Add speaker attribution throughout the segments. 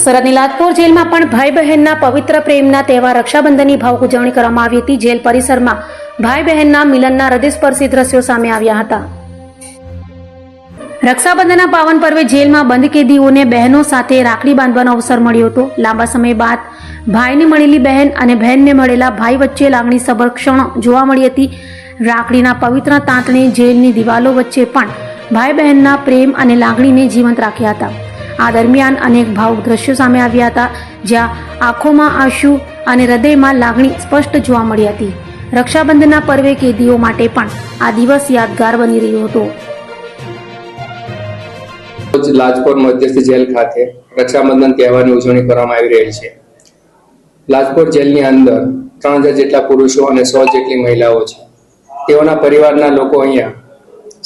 Speaker 1: સુરતની લાજપોર જેલમાં પણ ભાઈ બહેનના પવિત્ર પ્રેમના તહેવાર રક્ષાબંધનની ભાવુક ઉજવણી કરવામાં આવી હતી। જેલ પરિસરમાં ભાઈ બહેનના મિલનના હૃદયસ્પર્શી દ્રશ્યો સામે આવ્યા હતા। રક્ષાબંધનના પાવન પર્વે જેલમાં બંધ કેદીઓને બહેનો સાથે રાખડી બાંધવાનો અવસર મળ્યો હતો। લાંબા સમય બાદ ભાઈને મળેલી બહેન અને બહેનને મળેલા ભાઈ વચ્ચે લાગણીસભર ક્ષણો જોવા મળી હતી। રાખડીના પવિત્ર તાંતણે જેલની દિવાલો વચ્ચે પણ ભાઈ બહેનના પ્રેમ અને લાગણીને જીવંત રાખ્યા હતા। આ દરમિયાન અનેક ભાવુક દ્રશ્યો સામે આવ્યા હતા, જ્યાં આંખોમાં આંસુ અને હૃદયમાં લાગણી સ્પષ્ટ જોવા મળી હતી। રક્ષાબંધનના પર્વે કેદીઓ માટે પણ આ દિવસ યાદગાર બની રહ્યો હતો।
Speaker 2: લાજપોર મધ્યસ્થ જેલ ખાતે રક્ષાબંધન તહેવારની ઉજવણી કરવામાં આવી રહી છે। લાજપોર જેલની અંદર 3000 જેટલા પુરુષો અને 100 જેટલી મહિલાઓ છે। તેઓના પરિવારના લોકો અહીંયા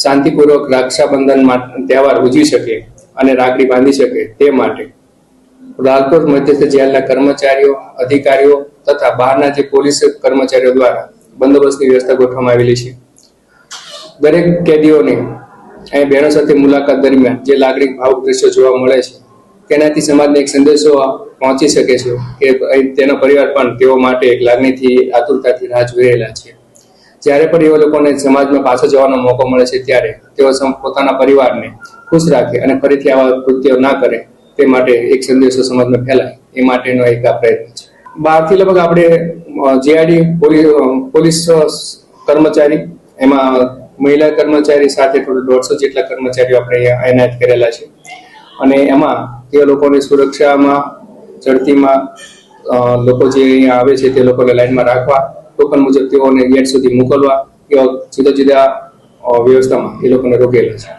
Speaker 2: શાંતિપૂર્વક રક્ષાબંધન તહેવાર ઉજવી શકે અને રાખડી બાંધી શકે તે માટે લાજપોર મધ્યસ્થ જેલના કર્મચારીઓ, અધિકારીઓ તથા બહારના જે પોલીસ કર્મચારીઓ દ્વારા બંદોબસ્તની વ્યવસ્થા ગોઠવવામાં આવેલી છે। દરેક કેદીઓને અહીં બહેનો સાથે મુલાકાત દરમિયાન જે લાગણી ભાવુક દ્રશ્યો જોવા મળે છે, તેનાથી સમાજને એક સંદેશો પહોંચી શકે છે કે તેનો પરિવાર પણ તેઓ માટે એક લાગણીથી, આતુરતાથી રાહ જોઈ રહેલા છે। જ્યારે પણ એવા લોકોને સમાજમાં પાછો જવાનો મોકો મળે છે, ત્યારે તેઓ પોતાના પરિવારને ખુશ રાખે અને ફરીથી આવા કૃત્યો ના કરે તે માટે એક સંદેશો સમાજમાં ફેલાય એ માટેનો એક આ પ્રયત્ન છે। બહારથી લગભગ આપણે જેઆઈડી પોલીસ કર્મચારી, એમાં મહિલા કર્મચારી સાથે 150 જેટલા કર્મચારીઓ આપણે અહીંયા એનાયત કરેલા છે અને એમાં તે લોકોની સુરક્ષામાં, ઝડપીમાં લોકો જે અહીંયા આવે છે તે લોકોને લાઈનમાં રાખવા, ટોકન મુજબ તેઓને ગેટ સુધી મોકલવા, એવા જુદા જુદા વ્યવસ્થામાં એ લોકોને રોકેલા છે।